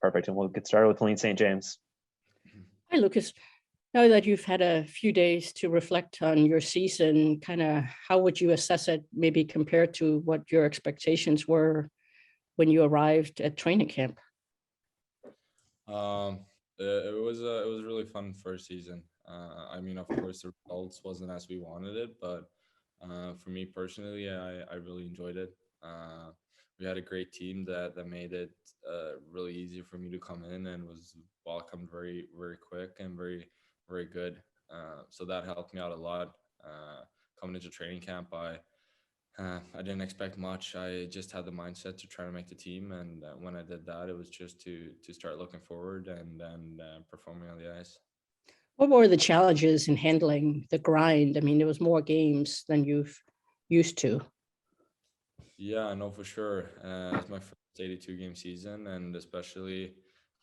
Perfect. And we'll get started with Helene St. James. Hi, Lucas. Now that you've had a few days to reflect on your season, kind of how would you assess it, maybe compared to what your expectations were when you arrived at training camp? It was a really fun first season. I mean, of course, the results wasn't as we wanted it, but for me personally, I really enjoyed it. We had a great team that made it really easy for me to come in and was welcomed very, very quick and very, very good. So that helped me out a lot. Coming into training camp, I didn't expect much. I just had the mindset to try to make the team, and when I did that, it was just to start looking forward and then performing on the ice. What were the challenges in handling the grind? I mean, there was more games than you've used to. Yeah, I know for sure. It's my first 82 game season, and especially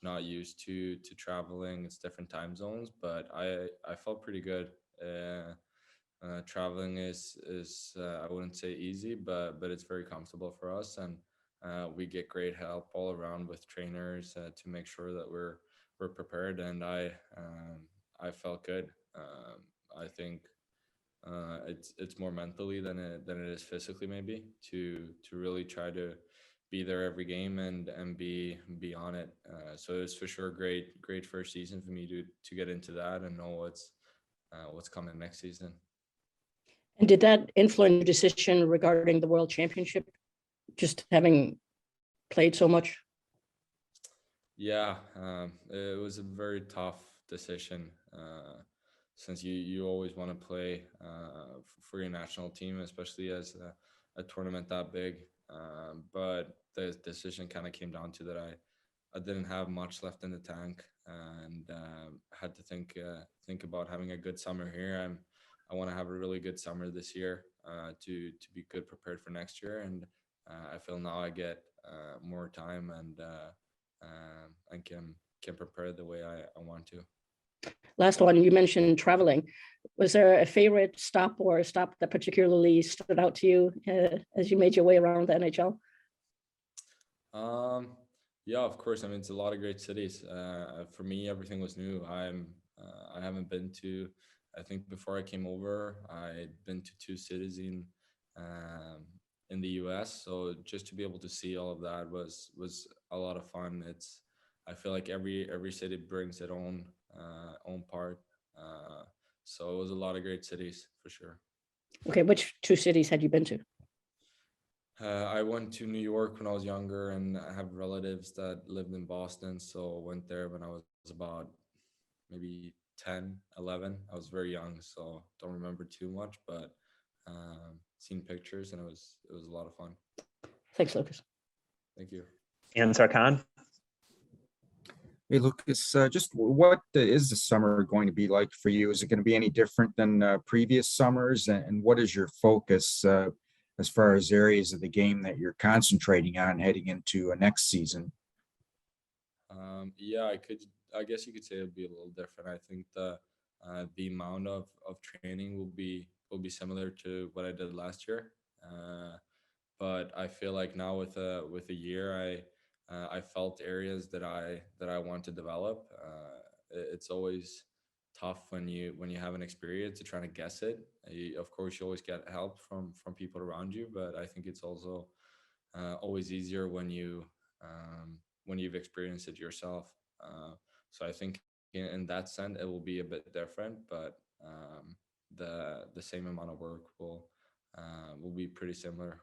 not used to traveling. It's different time zones, but I felt pretty good. Traveling is I wouldn't say easy, but it's very comfortable for us, and we get great help all around with trainers to make sure that we're prepared. And I felt good. I think it's more mentally than it is physically, maybe to really try to be there every game and be on it. So it's for sure great first season for me to get into that and know what's coming next season. And did that influence your decision regarding the World Championship, just having played so much? Yeah, it was a very tough decision since you always want to play for your national team, especially as a tournament that big. But the decision kind of came down to that I didn't have much left in the tank, and had to think about having a good summer here. I want to have a really good summer this year to be good prepared for next year, and I feel now I get more time and can prepare the way I want to. Last one, you mentioned traveling. Was there a favorite stop or a stop that particularly stood out to you as you made your way around the NHL? Yeah, of course. I mean, it's a lot of great cities. For me, everything was new. I haven't been to. I think before I came over, I'd been to 2 cities in the U.S. So just to be able to see all of that was a lot of fun. I feel like every city brings its own part. So it was a lot of great cities for sure. Okay, which 2 cities had you been to? I went to New York when I was younger, and I have relatives that lived in Boston. So I went there when I was about maybe 10, 11. I was very young, so don't remember too much, but seen pictures, and it was a lot of fun. Thanks, Lucas. Thank you. And Sarkhan. Hey, Lucas, just what is the summer going to be like for you? Is it going to be any different than previous summers? And what is your focus as far as areas of the game that you're concentrating on heading into next season? Yeah, I guess you could say it'll be a little different. I think the amount of training will be similar to what I did last year. But I feel like now with a year, I felt areas that I want to develop. It's always tough when you have an experience to try to guess it. Of course, you always get help from people around you, but I think it's also always easier when you've experienced it yourself. So I think in that sense, it will be a bit different, but the same amount of work will be pretty similar.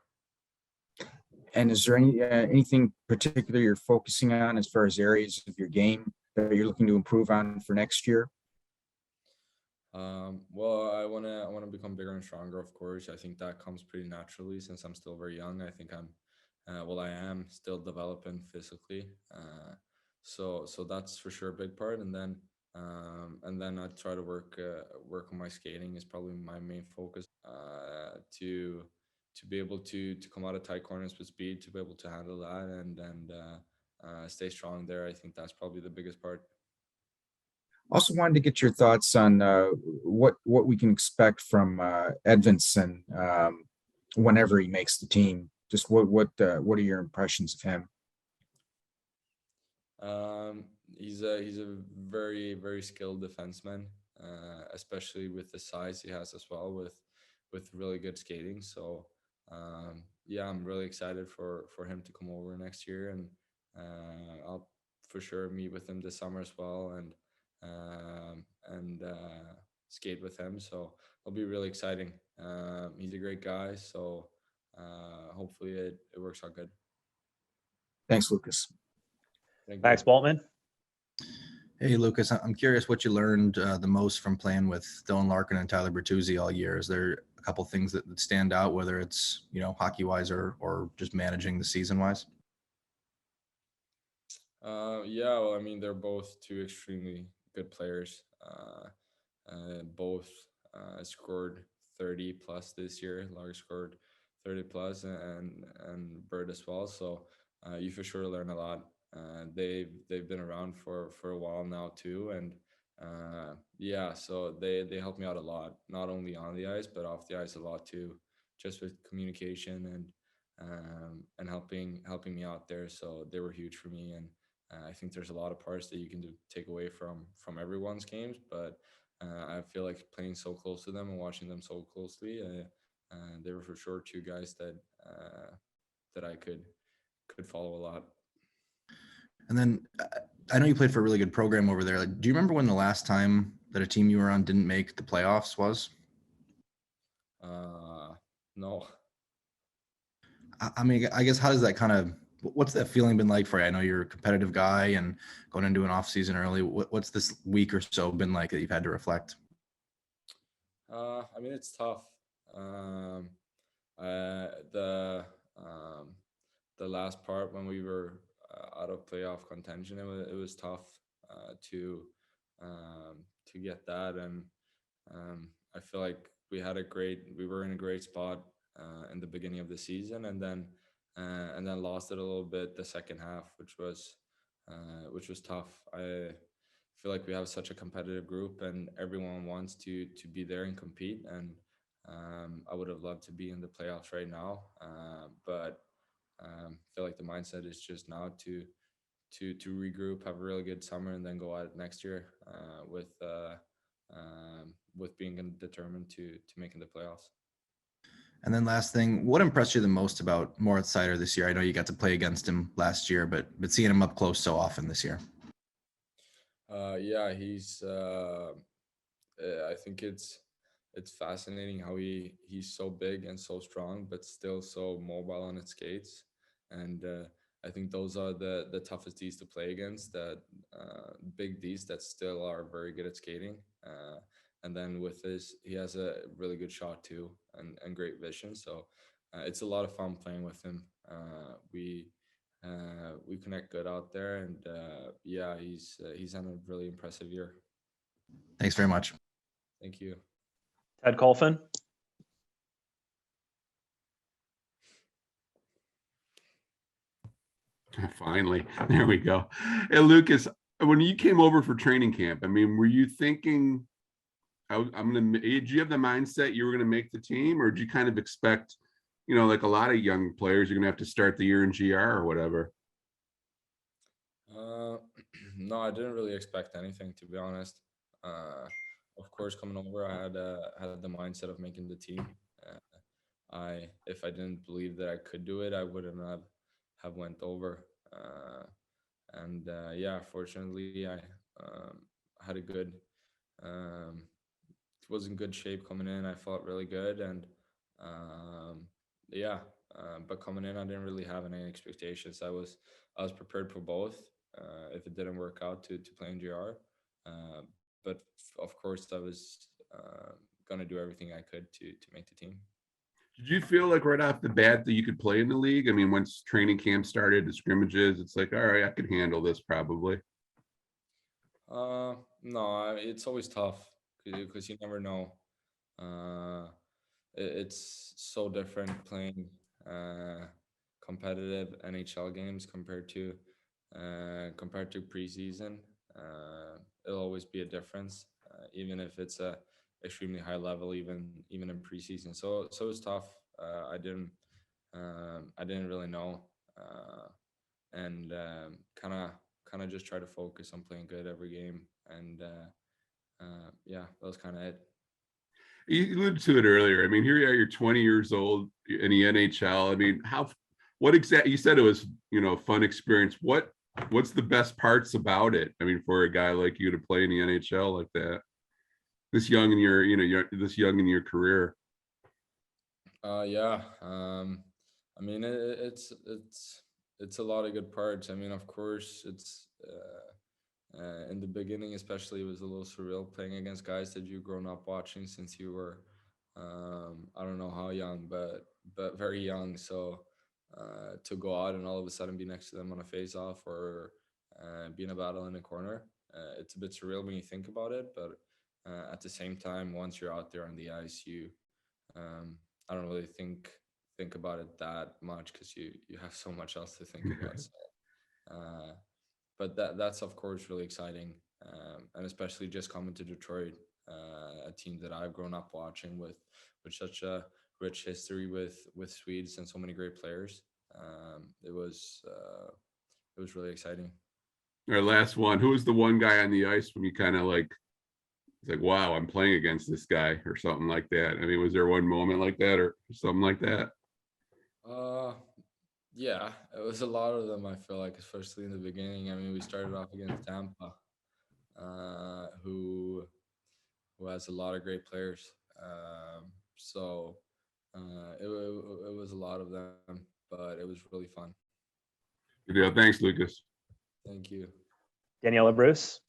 And is there anything particular you're focusing on as far as areas of your game that you're looking to improve on for next year? Well, I wanna become bigger and stronger. Of course, I think that comes pretty naturally since I'm still very young. I think I am still developing physically. So that's for sure a big part. And then I try to work on my skating is probably my main focus. To be able to come out of tight corners with speed, to be able to handle that and stay strong there. I think that's probably the biggest part. Also wanted to get your thoughts on what we can expect from Edvinsson whenever he makes the team. Just what are your impressions of him? He's a very very skilled defenseman, especially with the size he has as well, with really good skating. So yeah, I'm really excited for him to come over next year, and I'll for sure meet with him this summer as well, and skate with him. So it'll be really exciting. He's a great guy, so hopefully it works out good. Thanks, Lucas. Thank you. Max Boltman. Hey, Lucas, I'm curious what you learned the most from playing with Dylan Larkin and Tyler Bertuzzi all year. Is there a couple things that stand out, whether it's, hockey-wise or just managing the season-wise? Yeah, well, I mean, they're both two extremely good players. Both scored 30 plus this year. Lark scored 30 plus, and Bird as well. So you for sure learn a lot. They've been around for a while now too, and yeah, so they helped me out a lot, not only on the ice but off the ice a lot too, just with communication and helping me out there. So they were huge for me, and I think there's a lot of parts that you can take away from everyone's games, but I feel like playing so close to them and watching them so closely, they were for sure two guys that I could follow a lot. And then I know you played for a really good program over there. Like, do you remember when the last time that a team you were on didn't make the playoffs was? No. I mean, I guess how does that what's that feeling been like for you? I know you're a competitive guy and going into an off season early. What's this week or so been like that you've had to reflect? I mean, it's tough. The last part when we were out of playoff contention, it was tough to get that, and I feel like we were in a great spot in the beginning of the season, and then lost it a little bit the second half, which was tough. I feel like we have such a competitive group, and everyone wants to be there and compete, and I would have loved to be in the playoffs right now, but I feel like the mindset is just now to regroup, have a really good summer, and then go at it next year with being determined to making the playoffs. And then last thing, what impressed you the most about Moritz Cider this year? I know you got to play against him last year, but seeing him up close so often this year. Yeah, he's. I think it's fascinating how he's so big and so strong, but still so mobile on his skates, and I think those are the toughest Ds to play against. That big Ds that still are very good at skating. And then he has a really good shot too, and great vision. So it's a lot of fun playing with him. We connect good out there, and yeah, he's had a really impressive year. Thanks very much. Thank you. Ted Colfin. Finally, there we go. Hey, Lucas, when you came over for training camp, I mean, were you thinking, did you have the mindset you were going to make the team, or did you kind of expect, like a lot of young players, you're going to have to start the year in GR or whatever? No, I didn't really expect anything, to be honest. Of course, coming over, I had the mindset of making the team. If I didn't believe that I could do it, I wouldn't have went over. And yeah, fortunately, I had a good, was in good shape coming in. I felt really good, and yeah, but coming in, I didn't really have any expectations. I was prepared for both. If it didn't work out to play in GR, but of course, I was gonna do everything I could to make the team. Did you feel like right off the bat that you could play in the league? I mean, once training camp started, the scrimmages, it's like, all right, I could handle this probably. No, it's always tough because you never know. It's so different playing competitive NHL games compared to preseason. It'll always be a difference, even if it's a extremely high level, even in preseason. So it's tough. I didn't really know, and kind kind of just try to focus on playing good every game, and yeah, that was kind of it. You alluded to it earlier. I mean, here you are, you're 20 years old in the NHL. I mean, what exactly, you said it was, a fun experience. What's the best parts about it? I mean, for a guy like you to play in the NHL like that, this young in your, this young in your career. Yeah. I mean, it's a lot of good parts. I mean, of course, it's in the beginning, especially, it was a little surreal playing against guys that you've grown up watching since you were, I don't know how young, but very young. So to go out and all of a sudden be next to them on a face-off or be in a battle in a corner, it's a bit surreal when you think about it. But at the same time, once you're out there on the ice, I don't really think about it that much because you have so much else to think about. So, but that's of course really exciting, and especially just coming to Detroit, a team that I've grown up watching with such a rich history with Swedes and so many great players. It was really exciting. Our last one, who was the one guy on the ice when you kind of like, it's like, wow, I'm playing against this guy or something like that? I mean, was there one moment like that or something like that? Yeah, it was a lot of them, I feel like, especially in the beginning. I mean, we started off against Tampa, who has a lot of great players. So it was a lot of them, but it was really fun. Good deal. Thanks, Lucas. Thank you. Daniela Bruce.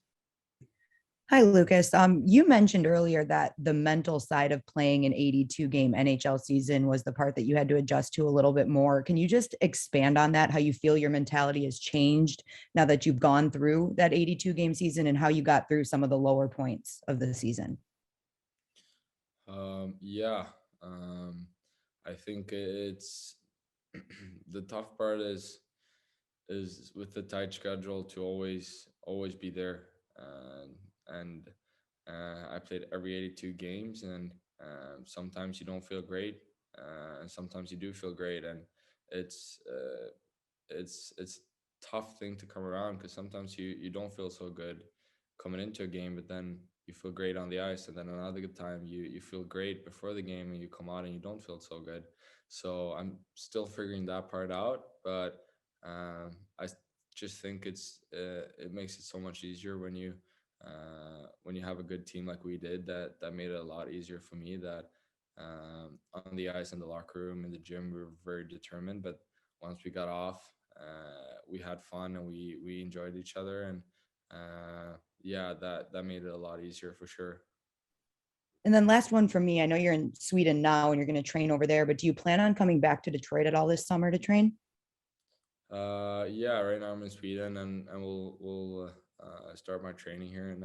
Hi, Lucas. You mentioned earlier that the mental side of playing an 82-game NHL season was the part that you had to adjust to a little bit more. Can you just expand on that, how you feel your mentality has changed now that you've gone through that 82-game season and how you got through some of the lower points of the season? Yeah, I think it's the tough part is with the tight schedule to always be there. And I played every 82 games, and sometimes you don't feel great, and sometimes you do feel great, and it's it's tough thing to come around because sometimes you don't feel so good coming into a game, but then you feel great on the ice, and then another good time you feel great before the game, and you come out and you don't feel so good. So I'm still figuring that part out, but I just think it makes it so much easier when you have a good team like we did. That made it a lot easier for me. That on the ice, in the locker room, in the gym, we were very determined. But once we got off, we had fun and we enjoyed each other, and yeah, that made it a lot easier for sure. And then last one for me, I know you're in Sweden now and you're going to train over there, but do you plan on coming back to Detroit at all this summer to train? Yeah, right now I'm in Sweden, and we'll start my training here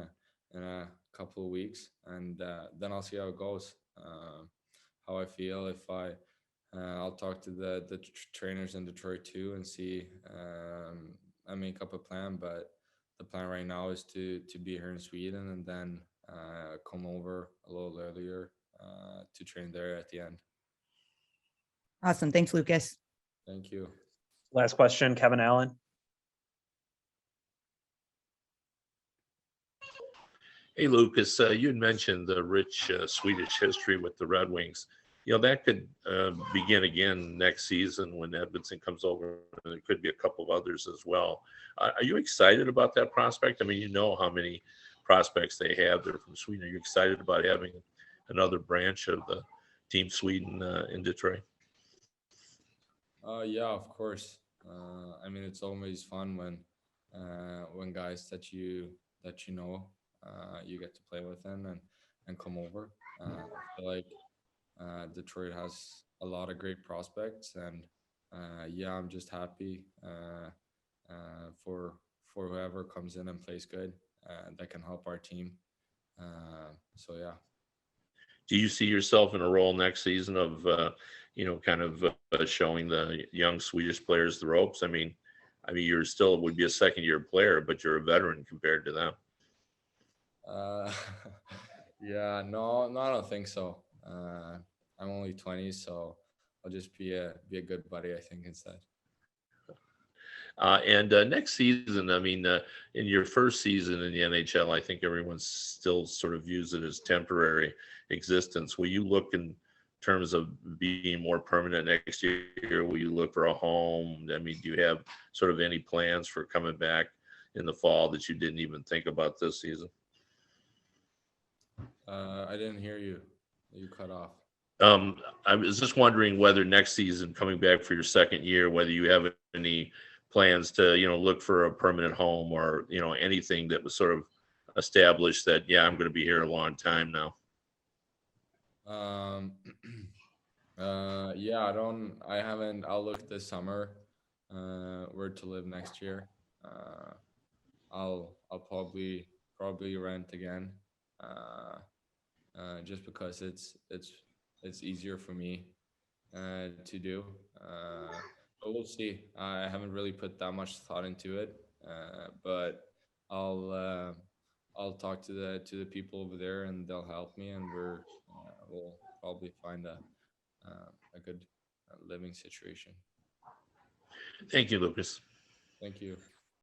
in a couple of weeks, and then I'll see how it goes. How I feel. If I'll talk to the trainers in Detroit too and see. I make up a plan, but the plan right now is to be here in Sweden and then come over a little earlier to train there at the end. Awesome. Thanks, Lucas. Thank you. Last question, Kevin Allen. Hey, Lucas, you had mentioned the rich Swedish history with the Red Wings. That could begin again next season when Edvinsson comes over, and there could be a couple of others as well. Are you excited about that prospect? I mean, you know how many prospects they have there from Sweden. Are you excited about having another branch of the Team Sweden in Detroit? Yeah, of course. I mean, it's always fun when guys that you know you get to play with them and come over. I feel like Detroit has a lot of great prospects, and yeah, I'm just happy for whoever comes in and plays good that can help our team. So yeah. Do you see yourself in a role next season of, kind of showing the young Swedish players the ropes? I mean, you're still would be a second-year player, but you're a veteran compared to them. Yeah, no, I don't think so. I'm only 20, so I'll just be a good buddy, I think, instead. And next season, I mean, in your first season in the NHL, I think everyone still sort of views it as temporary existence. Will you look in terms of being more permanent next year? Will you look for a home? I mean, do you have sort of any plans for coming back in the fall that you didn't even think about this season? I didn't hear you. You cut off. I was just wondering whether next season, coming back for your second year, whether you have any plans to, look for a permanent home or, anything that was sort of established that, yeah, I'm going to be here a long time now. Yeah, I haven't, I'll look this summer, where to live next year. I'll probably rent again, just because it's easier for me, to do. But we'll see. I haven't really put that much thought into it, but I'll talk to the people over there, and they'll help me, and we'll probably find a good living situation. Thank you, Lucas. Thank you.